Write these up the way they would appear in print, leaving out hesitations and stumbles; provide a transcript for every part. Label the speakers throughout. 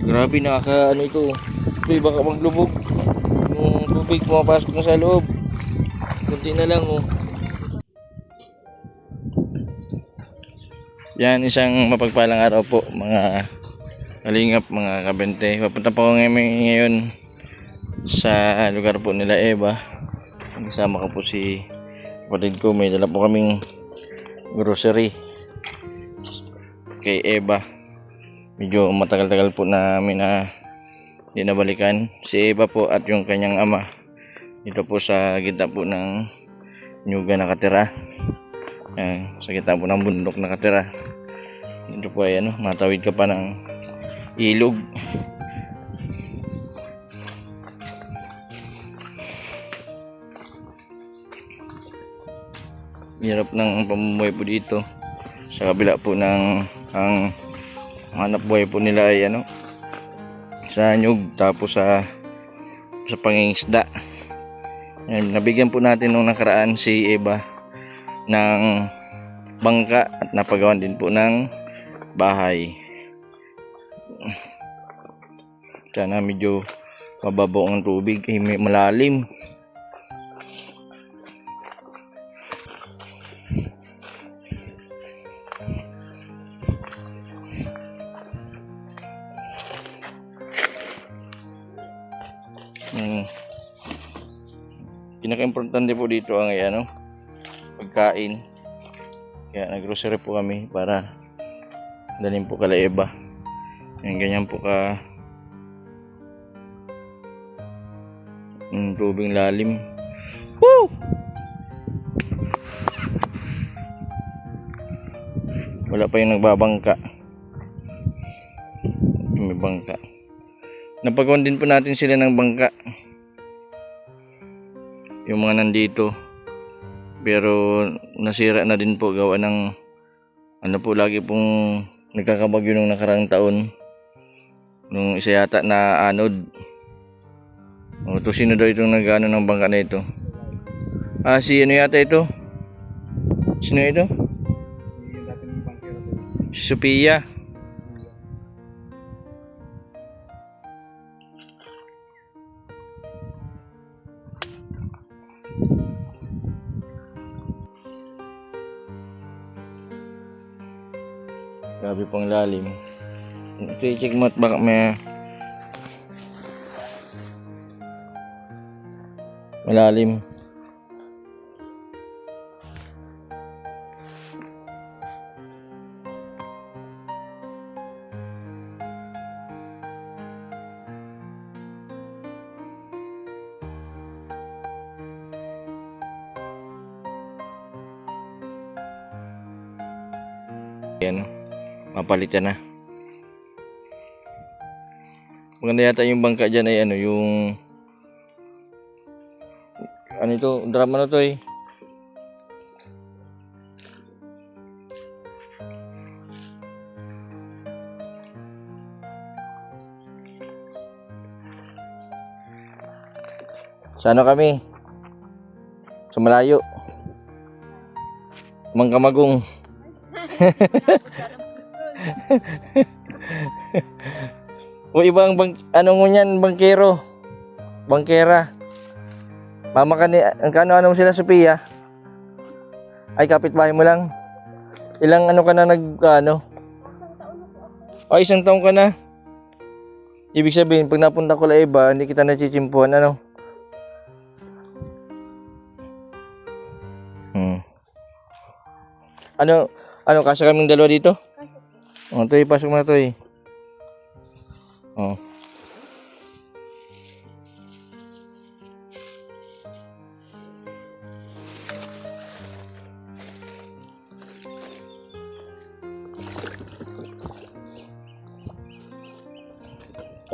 Speaker 1: Grabe, nakaka ano ito. Uy, baka maglubog. Yung tubig pumapasok na sa loob. Kunti na lang oh. Yan, isang mapagpalang araw po mga kalingap, mga kabente. Papunta po ngayon sa lugar po nila Eva. Kasama ko po si kapatid ko. May dala po kaming grocery kay Eva. Medyo matagal-tagal po namin na hindi nabalikan si Eva po at yung kanyang ama. Dito po sa gitna po ng nyuga nakatira. Sa gitna po ng bundok nakatira. Dito po ay matawid ka pa ng ilog. Hirap ng pamumuhay po dito. Sa kabila po ng ang hanap buhay po nila ay sa nyug, tapos sa pangingisda. Nabigyan po natin nung nakaraan si Eva ng bangka at napagawan din po ng bahay. Sana medyo mababaw ang tubig, may malalim. Pinaka-importante po dito ang pagkain. Kaya nag-grocery po kami para dalhin po kala Eva. Ganyan po ka tubig lalim. Woo! Wala pa yung nagbabangka. May bangka. Napagawan din po natin sila ng bangka. Yung mga nandito, pero nasira na din po gawa ng lagi pong nagkakabagyo nung nakaraang taon, nung isa yata na anod. To sino daw itong nag-ano ng bangka na ito? Si yata ito? Sino ito? Si Sophia. Grabe pang lalim. Ito i-check mo at baka may malalim. Ayan, mapalitan na. Maganda yata yung bangka dyan ay yung ito, drama na to eh. Sa kami? Sa malayo. Mangkamagong. O ibang bangkero. Bangkera. Mama ka ni anong sila Sophia? Ay kapitbahay mo lang. Ilang ka na isang taon ka na. Ibig sabihin pag napunta ko la Eva, hindi kita nachichimpuan Kasya kaming dalawa dito? Ito pasok na to eh.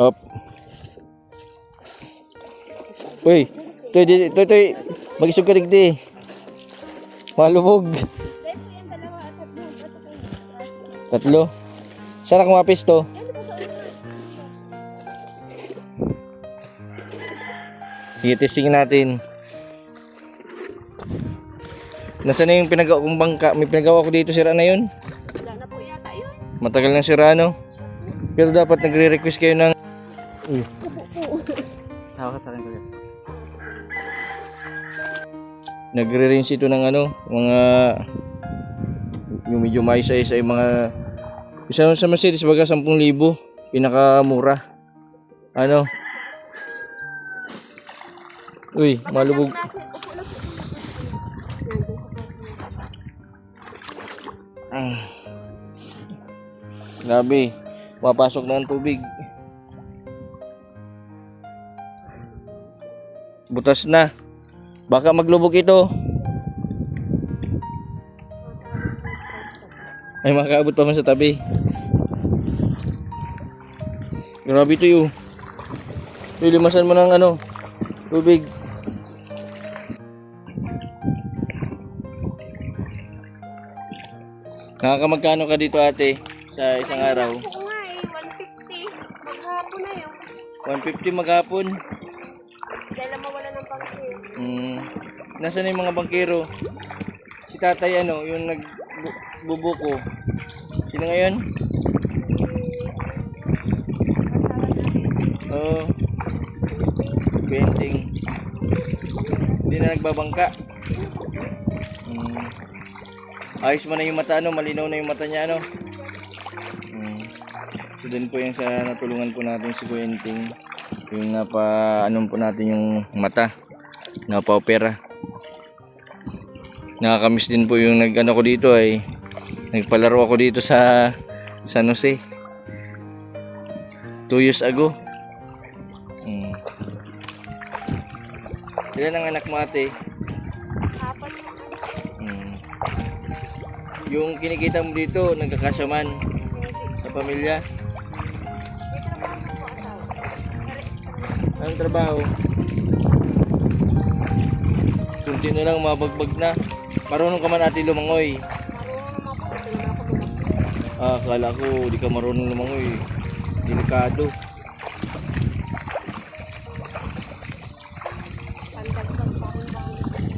Speaker 1: Up. Uy, ito, mag-isog ka digdi. Malubog. Tatlo. Saan ako mapis to? Sige, testing natin. Nasaan na yung pinagawa kong bangka? May pinagawa ko dito, sira na yun?
Speaker 2: Wala na po yata yun.
Speaker 1: Matagal nang sira, no? Pero dapat nagre-request kayo ng... Uy.
Speaker 2: Tawag ka rin ko.
Speaker 1: Nagre-range ito ng ano, mga... Yung medyo maisa-isa yung mga... Isa sa Mercedes baga 10,000. Pinakamura. Ano? Uy, malubog. Grabe. Mapasok na ang tubig. Butas na. Baka maglubog ito. Ay, makaabot pa man sa tabi. Grabe ito yun. Limasan mo ng ano, tubig. Nakakamagkano ka dito ate sa isang araw?
Speaker 3: Oo nga eh, 150. Maghapon na yun.
Speaker 1: 150 maghapon.
Speaker 3: Dahil mawala ng pangkil.
Speaker 1: Nasaan na yung mga bangkero? Si tatay ano, yung nagbubuko. Sino ngayon? Oo. Painting. Hindi na nagbabangka. Ayos mo na yung mata, ano? Malinaw na yung mata niya, ano? So, din po yung sa natulungan po natin si Painting. Yung napa-anon po natin yung mata. Napa-opera. Nakakamiss din po yung nag-ano ko dito ay nagpalaro ako dito sa San Jose 2 years ago. Ilan ang anak mo ate?
Speaker 3: Apat.
Speaker 1: Yung kinikita mo dito nagkakasyaman sa pamilya? Anong trabaho? Kunti na lang mabagbag na. Marunong ka man ate lumangoy? Akala ko di ka marunong lumangoy. Delikado.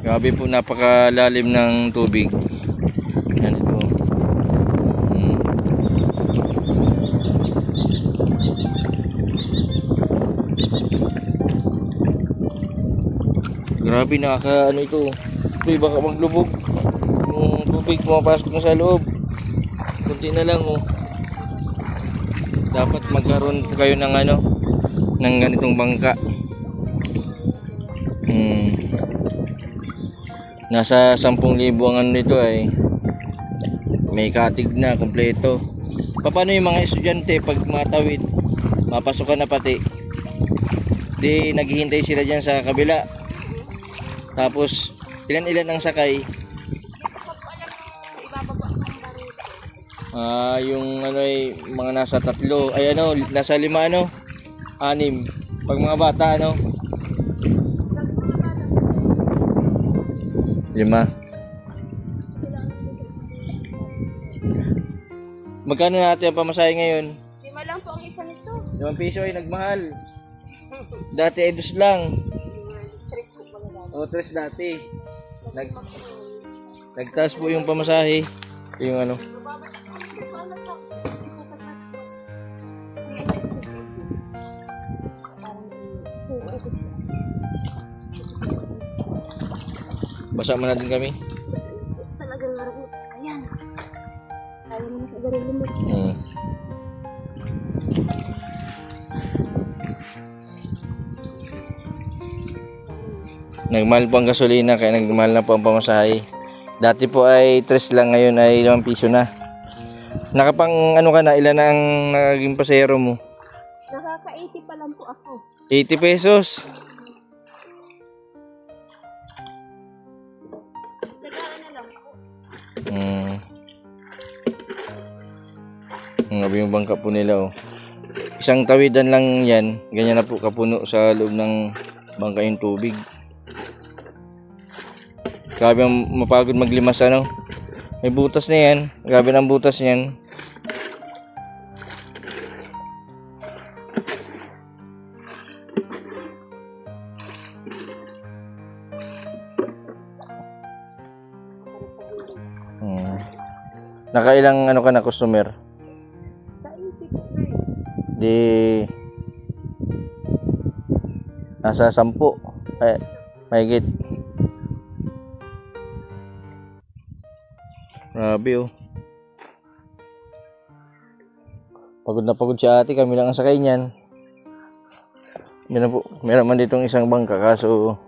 Speaker 1: Grabe po, napakalalim ng tubig. Yan ito. Grabe, ano ito. Uy, baka maglubog. Yung tubig pumapasok na sa loob. Kunti na lang oh. Dapat magkaroon kayo ng ano, ng ganitong bangka. Nasa 10,000 ang ano nito ay may katig na, kompleto. Paano yung mga estudyante pag matawid, mapasok ka na pati, di naghihintay sila dyan sa kabila. Tapos ilan ang sakay? Yung ano ay mga nasa 3, ay ano, nasa 5 ano, 6. Pag mga bata ano, 5. Magkano natin ang pamasahe ngayon?
Speaker 3: 5 lang po ang isa nito.
Speaker 1: 5 piso ay nagmahal. Dati ay 2 lang.
Speaker 3: 3 po pala dati.
Speaker 1: 3 dati. Nagtaas po yung pamasahe. Yung ano. Basa mo na din kami.
Speaker 3: Talagang laro. Ayan. Ayaw mo na sa garing lumot.
Speaker 1: Nagmahal po ang gasolina kaya nagmahal na po ang pamasahe. Dati po ay 3 lang, ngayon ay 5 piso na. Nakapang ano ka na, ilan ang naging pasahero mo?
Speaker 3: Nakaka-80 pa lang po ako.
Speaker 1: 80 pesos.
Speaker 3: Tagaan na lang po.
Speaker 1: Ngabi yung bangka po nila oh. Isang tawidan lang yan, ganyan na po kapuno sa loob ng bangka yung tubig. Grabe ang mapagod maglimas ano. May butas na yan, grabe ng butas niyan. Nakailang ano ka na customer?
Speaker 3: Sa isip na yun.
Speaker 1: Di nasa 10. Mahigit. Grabe oh. Pagod na pagod si ate, kami lang ang sakay niyan. Yan na po. Meron man ditong isang bangka kaso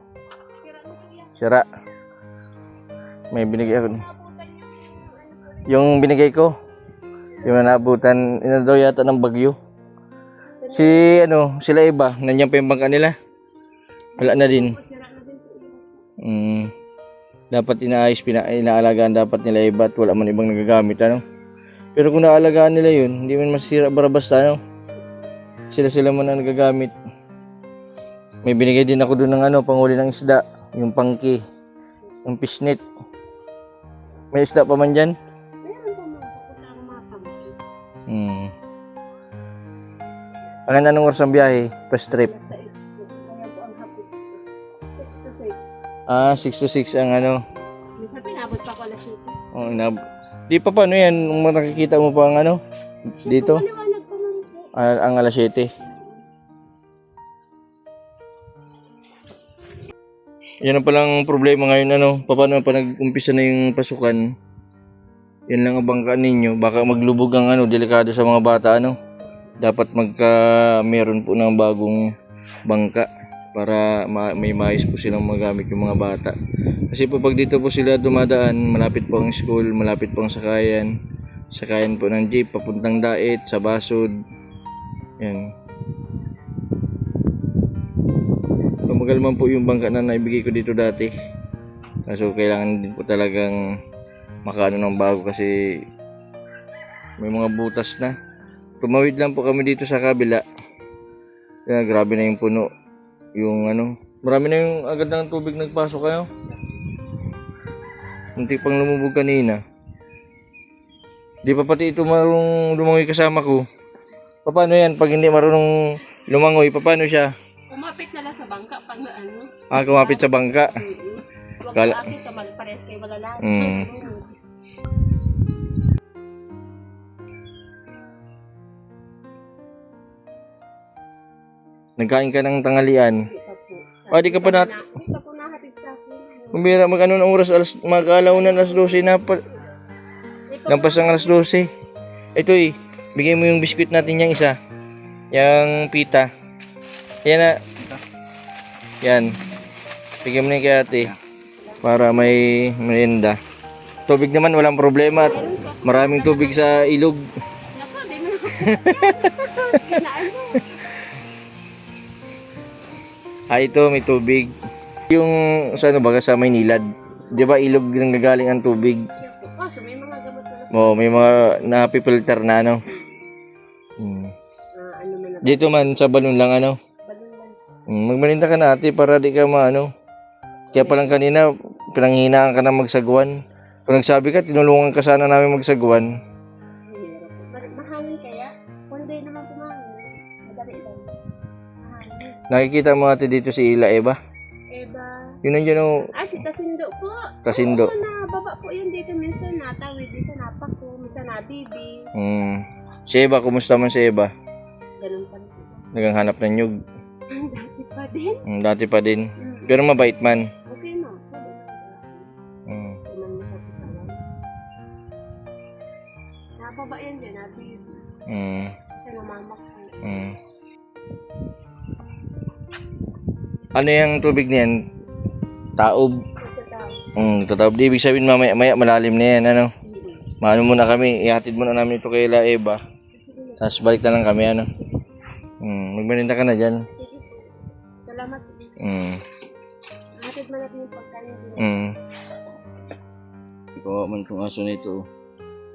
Speaker 1: sira. May binigay ako. Yung binigay ko, yung naabutan, ina daw yata ng bagyo. Sila iba, nandiyan pa yung bangka nila. Wala na din. Dapat inaayos, inaalagaan dapat nila iba at wala man ibang nagagamit, ano. Pero kung naalagaan nila yun, hindi man masira basta, ano. Sila man ang nagagamit. May binigay din ako doon ng panghuli ng isda, yung pangki, yung fishnet. May isda pa man dyan? Anong oras ang biyahe? First trip? 6 to 6 ang
Speaker 3: Minsan pinabot pa ko alas 7.
Speaker 1: Oh, di pa paano yan? Kung nakikita mo pa ang dito?
Speaker 3: Maliwanag pa man po.
Speaker 1: Ang alas 7. Yan ang palang problema ngayon, paano pa nag-umpisa na yung pasukan? Yan lang ang bangka ninyo. Baka maglubog ang delikado sa mga bata, Dapat meron po ng bagong bangka para may mais po silang magamit yung mga bata. Kasi po pag dito po sila dumadaan, malapit po ang school, malapit po ang sakayan. Sakayan po ng jeep, papuntang Dait, sa Basod. Yan. Tumagal man po yung bangka na naibigay ko dito dati. Kaso kailangan din po talagang makaano ng bago kasi may mga butas na. Tumawid lang po kami dito sa kabila. Kaya grabe na yung puno. Yung marami na yung agad ng tubig nagpasok kayo. Muntik pang lumubog kanina. Di pa pati ito marunong lumangoy kasama ko. Paano yan pag hindi marunong lumangoy? Paano siya?
Speaker 3: Kumapit na lang sa bangka pag
Speaker 1: Kumapit sa bangka.
Speaker 3: Huwag
Speaker 1: Kala-
Speaker 3: sa akin, pares kayo malalaki.
Speaker 1: Nagkain ka ng tanghalian. Di ka pa
Speaker 3: Hindi pa po nahatid sa akin.
Speaker 1: Kumbira ng oras, mag-alaunan alas 12 na pa. Lampas ang alas 12. Ito bigay mo yung biskuit natin yung isa. Yung pita. Yan na. Yan. Bigay mo na yung kay ate. Para may merienda. Tubig naman, walang problema. At maraming tubig sa ilog.
Speaker 3: Nako, di mo na.
Speaker 1: Ito may tubig. Yung sa sa Maynilad. 'Di ba ilog nang gagaling ang tubig?
Speaker 3: So may mga gamot na.
Speaker 1: May mga napipilter na
Speaker 3: man na.
Speaker 1: Dito man sa balon lang
Speaker 3: Balon lang.
Speaker 1: Magmaninda ka na ate para di ka Kaya palang kanina pinanghinaan ka na magsagwan. Kung nagsabi ka, tinulungan ka sana namin magsagwan.
Speaker 3: Mahangin kaya? One day naman kumangin. Madali lang. Mahangin.
Speaker 1: Nakikita mo ate dito si Ila Eva? Yun nandiyan
Speaker 3: Si Tasindo po.
Speaker 1: Tasindo.
Speaker 3: Oo, nababa po yun dito. Minsan natawid, minsan napako, minsan nabibi.
Speaker 1: Si Eva, kumusta man si Eva?
Speaker 3: Ganun pa rin.
Speaker 1: Naghahanap ng nyug.
Speaker 3: Dati pa din.
Speaker 1: Dati pa din. Pero mabait man.
Speaker 3: Okay mo. Nababa yan din, nabibi. Kasi namamak po.
Speaker 1: Ano yung tubig niyan? Taob.
Speaker 3: Sa tao.
Speaker 1: Taob. Di ibig sabihin mamaya malalim na yan, Maano muna kami, ihatid muna namin ito kay La Eva. Tapos balik na lang kami, Magmerinda ka na dyan.
Speaker 3: Salamat. Hatid mo natin yung pagkain.
Speaker 1: Ikaw man itong aso na ito.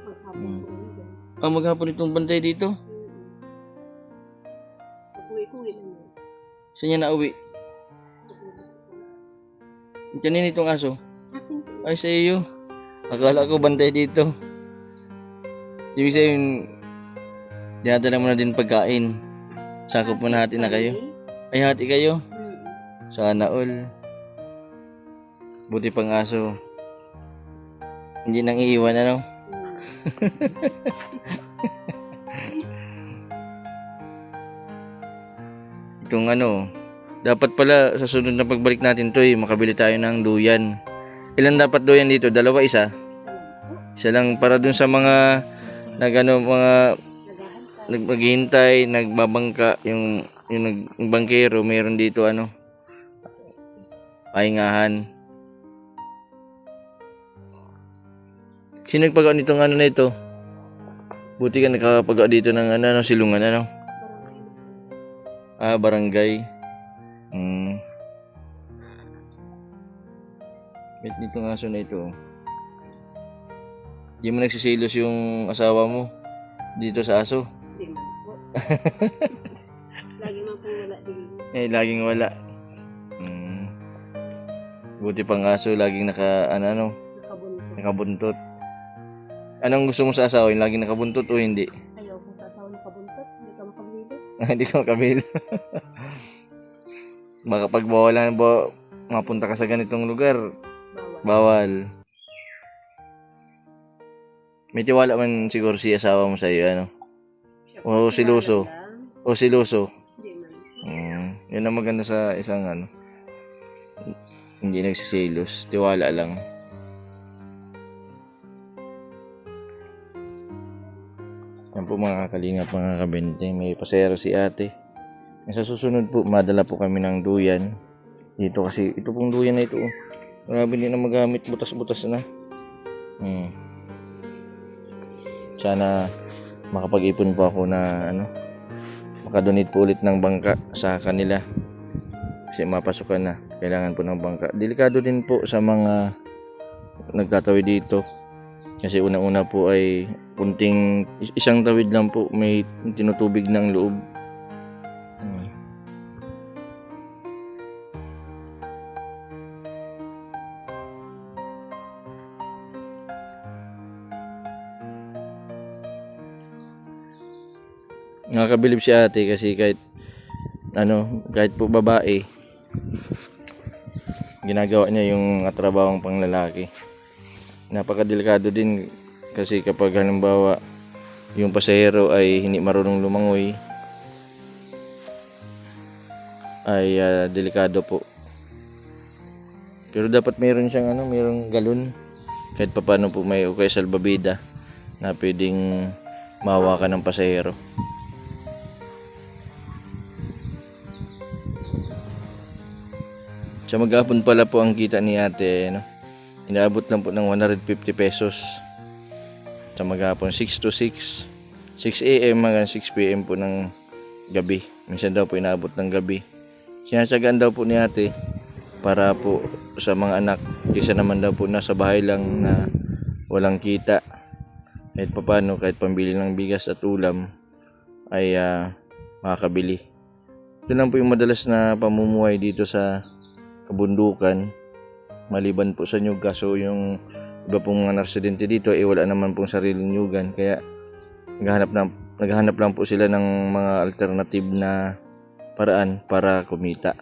Speaker 3: Maghapon.
Speaker 1: Maghapon itong bantay dito.
Speaker 3: Kuwi-kuwi na yun.
Speaker 1: Saan niya nauwi? Kanina itong aso? Ay, sa iyo. Akala ko bantay dito. Ibig sabihin, dinadala mo na din pagkain. Sakop mo na hati na kayo. Ay, hati kayo. Sana all. Buti pang aso. Hindi nang iiwan, itong ano, dapat pala sa sunod na pagbalik natin to makabili tayo ng duyan. Ilan dapat duyan dito? Dalawa, isa? Isa lang para dun sa mga mga naghihintay, nagbabangka, yung bangkero, mayroon dito pahingahan. Sino nagpagawa nitong na ito? Buti ka nakapagawa dito ng silungan barangay. Met nitong aso na ito. Di mo nagsisilos yung asawa mo dito sa aso?
Speaker 3: Hindi man po. Lagi man po wala din.
Speaker 1: Laging wala. Buti pang aso, laging nakabuntot. Anong gusto mo sa asawa? Yung laging nakabuntot o hindi?
Speaker 3: Ayaw kung sa asawa nakabuntot, hindi ka makabilo.
Speaker 1: Hindi ka makabilo. Baka pag mapunta ka sa ganitong lugar, bawal. May tiwala man siguro si asawa mo sa iyo, O siluso. O siluso.
Speaker 3: Hindi man.
Speaker 1: Yan ang maganda sa isang hindi nagsisilos. Tiwala lang. Yan po mga kakalingap, mga kabente. May pasero si ate. Sa susunod po, madala po kami ng duyan. Dito kasi, ito pong duyan na ito. Grabe, hindi na magamit. Butas-butas na. Sana makapag-ipon po ako na makadonate po ulit ng bangka sa kanila. Kasi mapasukan na. Kailangan po ng bangka. Delikado din po sa mga nagtatawid dito. Kasi una-una po ay isang tawid lang po, may tinutubig ng loob. Nakakabilib si ate kasi kahit po babae, ginagawa niya yung trabahong panglalaki. Napakadelikado din kasi kapag halimbawa yung pasahero ay hindi marunong lumangoy, ay delikado po. Pero dapat mayroon siyang mayroong galon kahit papaano po, may ukay salbabida na pwedeng mahawakan ng pasahero. Sa maghapon pala po ang kita ni ate, inaabot lang po ng 150 pesos. Sa maghapon, 6 to 6. 6 a.m. hanggang 6 p.m. po ng gabi. Minsan daw po inaabot ng gabi. Sinasagaan daw po ni ate para po sa mga anak. Kaysa naman daw po nasa bahay lang na walang kita. Kahit papano, kahit pambili ng bigas at ulam, ay makakabili. Ito lang po yung madalas na pamumuhay dito sa kabundukan, maliban po sa nyug. So yung iba pong mga residente dito wala naman pong sariling nyugan, kaya naghahanap lang po sila ng mga alternative na paraan para kumita.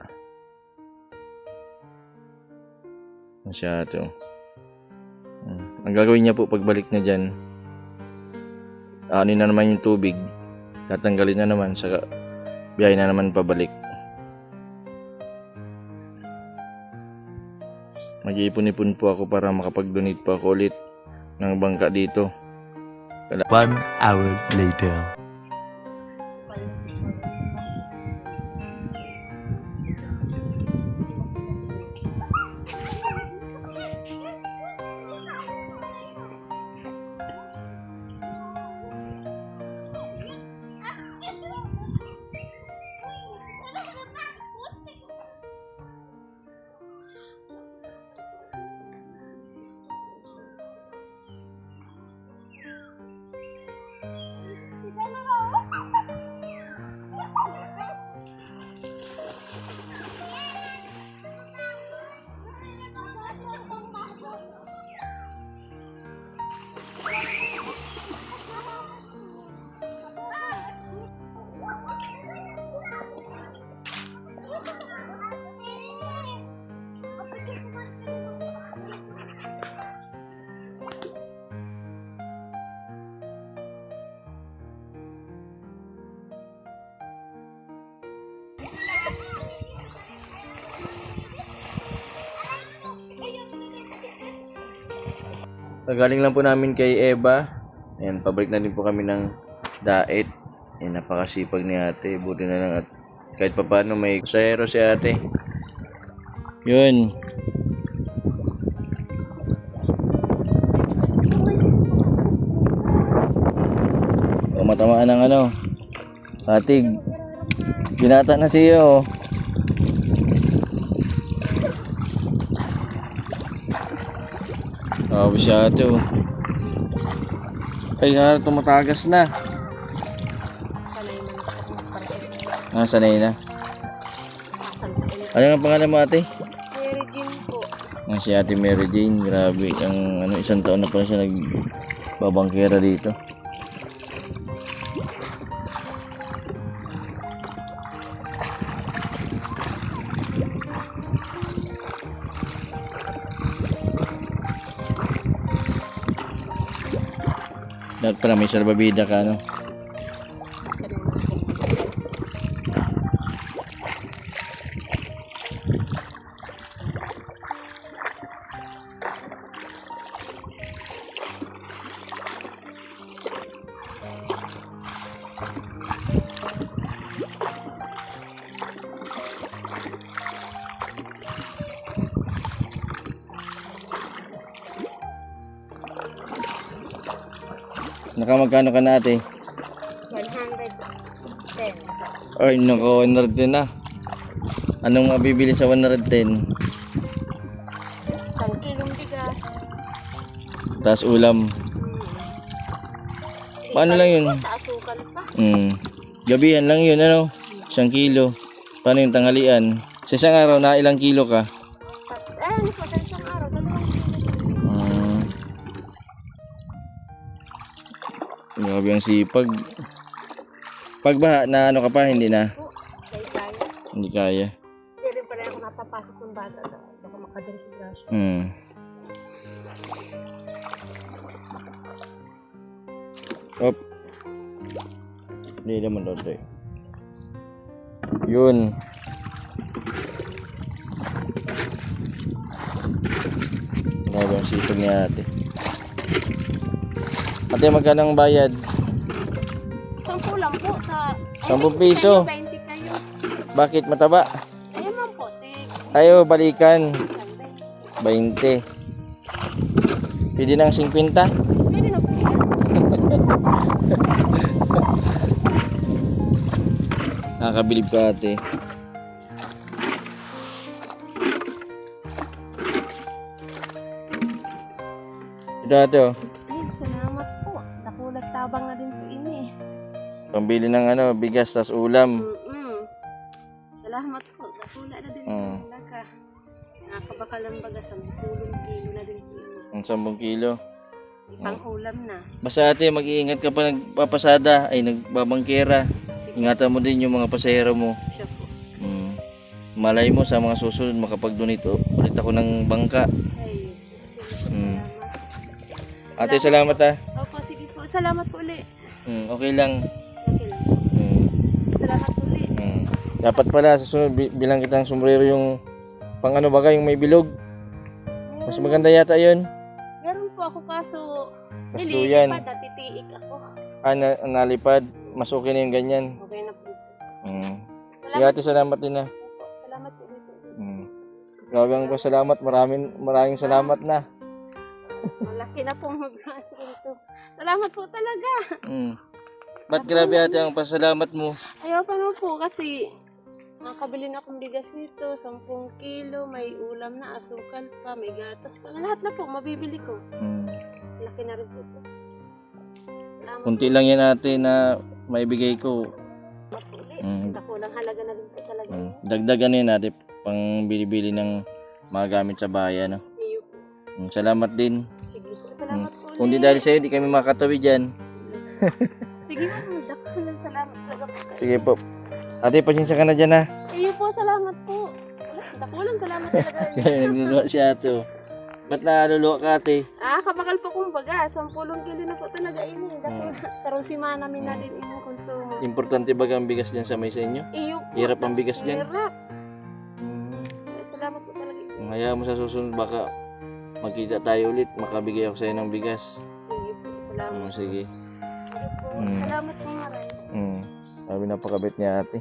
Speaker 1: Siya ito. Ang gagawin niya po pagbalik na dyan, na naman yung tubig, tatanggalin na naman, saka biyahe na naman pabalik. Mag-iipon-ipon po ako para makapag-donate po ako ulit ng bangka dito.
Speaker 4: 1 hour later.
Speaker 1: Galing lang po namin kay Eva. Ayan, pabalik na din po kami ng daet. Ayan, napakasipag ni ate. Buti na lang at kahit papaano may pasahero si ate. Yun. O, matamaan ng ano. Atig. Binata na siya oh. Grabe si ate oh. Ay, tumatagas na. Sanay na. Ano nga pangalan mo ate?
Speaker 3: Mary Jane po.
Speaker 1: Si ate Mary Jane. Grabe. Ang isang taon na pala siya nagbabangkera dito. Dapat pala may salbabida ka, no? Nakamagkano ka na ate?
Speaker 3: 110.
Speaker 1: Ay, naka 110 na. Anong mabibili sa 110?
Speaker 3: Isang kilong bigas.
Speaker 1: Tapos ulam. Paano lang yun?
Speaker 3: Taasukan pa.
Speaker 1: Gabihan lang yun, ano? 1 kilo. Paano yung tanghalian? Sa isang araw na ilang kilo ka?
Speaker 3: Ano po, sa isang araw, 2 kilo.
Speaker 1: Grabe ang sipag. Pagbaha na ano ka pa, hindi na?
Speaker 3: Po, kaya.
Speaker 1: Hindi kaya.
Speaker 3: Hindi rin pala ako napapasok ng bata. Baka makadali si Gracia.
Speaker 1: Op. Hindi naman doon. Yun. Grabe ang sipag ni ate. Ate, magkano ang bayad?
Speaker 3: 10 lang po.
Speaker 1: 10 piso.
Speaker 3: 20 kayo.
Speaker 1: Bakit mataba?
Speaker 3: Ayun man po.
Speaker 1: Ayo, balikan. 20. Pwede ng 50?
Speaker 3: Pwede na po.
Speaker 1: Nakakabilib ka ate. Ito ate oh.
Speaker 3: Ay, salamat po. Nakulat tabang na din po ini.
Speaker 1: Pambili ng ano, bigas tas ulam.
Speaker 3: Salamat po. Nakula na din po. Talaga. Nakakabakalang baga 10 kilo na din po ini.
Speaker 1: Ang 10 kilo.
Speaker 3: Pang-ulam na.
Speaker 1: Basta ate, mag-iingat ka pa nagpapasada, ay nagbabangkera. Ingatan mo din yung mga pasahero mo.
Speaker 3: Siya po.
Speaker 1: Malay mo sa mga susunod makapag-donate ulit ako ng bangka.
Speaker 3: Ay, sige po. Salamat.
Speaker 1: Ate, salamat ah.
Speaker 3: Opo, sige po. Salamat po ulit.
Speaker 1: Okay lang.
Speaker 3: Okay lang. Salamat po ulit.
Speaker 1: Dapat pala sa sunod bilang kitang sombrero yung pang ano baga yung may bilog. Mas maganda yata yun.
Speaker 3: Meron po ako kaso
Speaker 1: Kastuyan.
Speaker 3: nililipad at titiik ako.
Speaker 1: Nalipad. Mas okay na yung ganyan.
Speaker 3: Okay na po.
Speaker 1: Sige ate, salamat din ah.
Speaker 3: Opo, salamat po ulit.
Speaker 1: Grabe ang pasalamat. Maraming salamat na.
Speaker 3: Malaki na pong mag-ano ito. Salamat po talaga.
Speaker 1: Ba't grabe ate ang pasalamat mo?
Speaker 3: Ayaw pa naman po kasi nakabili na akong bigas nito, 10 kilo, may ulam na, asukal pa, may gatas pa. Lahat na po, mabibili ko. Laki na rin po ito. Salamat
Speaker 1: Kunti lang yan ate na maibigay ko.
Speaker 3: po ulit. Nakulang halaga na rin po talaga.
Speaker 1: Dagdag ano yun ate, pang bili-bili ng mga gamit sa bayan. No?
Speaker 3: Iyo po.
Speaker 1: Salamat din.
Speaker 3: Sige po, salamat po ulit.
Speaker 1: Kung di dahil sa'yo, di kami makatawi dyan.
Speaker 3: Sige po, dakulang salamat talaga po.
Speaker 1: Sige po. Ate, pasensya ka na dyan ha.
Speaker 3: Iyo po, salamat po. Dakulang salamat talaga.
Speaker 1: Kaya nagnunuha si ate. Ba't naluluwa ka ate?
Speaker 3: Kapakal po kumbaga, 10 kilo na po ito nag-ainin. Sarong simana namin na din yung konsumo.
Speaker 1: Importante ba ang bigas dyan sa may sa inyo?
Speaker 3: Iyo po.
Speaker 1: Hirap ang bigas dyan?
Speaker 3: Hirap.
Speaker 1: Hmm.
Speaker 3: Salamat po talaga.
Speaker 1: Hayaan mo sa susunod baka magkita tayo ulit, makabigay ako sa'yo ng bigas.
Speaker 3: Sige po, salamat.
Speaker 1: Sige.
Speaker 3: Po.
Speaker 1: Mm.
Speaker 3: Salamat po maray.
Speaker 1: Sabi napakabait niya ate.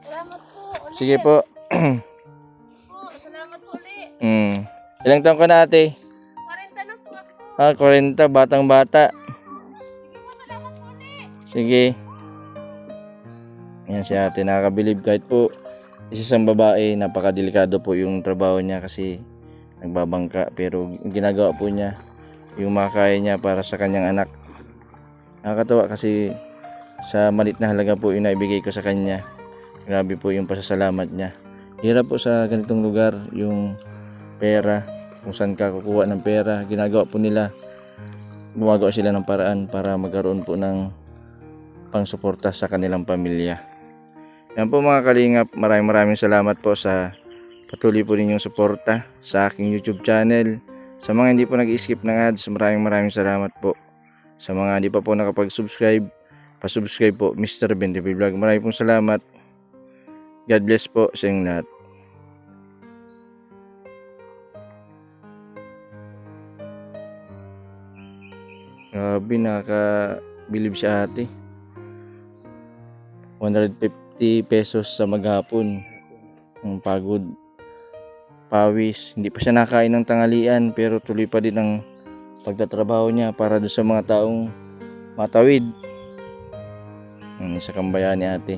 Speaker 3: Salamat po ulit.
Speaker 1: Sige po.
Speaker 3: Po, salamat po ulit.
Speaker 1: Ilang taon ka na ate?
Speaker 3: 40 na po ako.
Speaker 1: 40, batang bata.
Speaker 3: Sige po, salamat po ulit.
Speaker 1: Sige. Yan si ate, nakakabilib kahit po isa siyang babae, napakadelikado po yung trabaho niya kasi nagbabangka, pero yung ginagawa po niya yung makakaya niya para sa kanyang anak. Nakakatawa kasi sa malit na halaga po yung naibigay ko sa kanya. Grabe po yung pasasalamat niya. Hirap po sa ganitong lugar yung pera, kung saan ka kukuha ng pera. Ginagawa po nila, gumagawa sila ng paraan para magkaroon po ng pangsuporta sa kanilang pamilya. Yan po mga kalingap, maraming salamat po sa patuloy po ninyong suporta sa aking YouTube channel. Sa mga hindi po nag-skip ng ads, maraming salamat po. Sa mga hindi pa po nakapag-subscribe, pa-subscribe po, Mr. Ben TV Vlog. Maraming pong salamat. God bless po sa inyong lahat. Grabe, nakakabilib siya ate. 150 pesos sa maghapon. Ang pagod, pawis. Hindi pa siya nakain ng tanghalian pero tuloy pa din ang pagtatrabaho niya para doon sa mga taong matawid. Sa kambayan ni ate.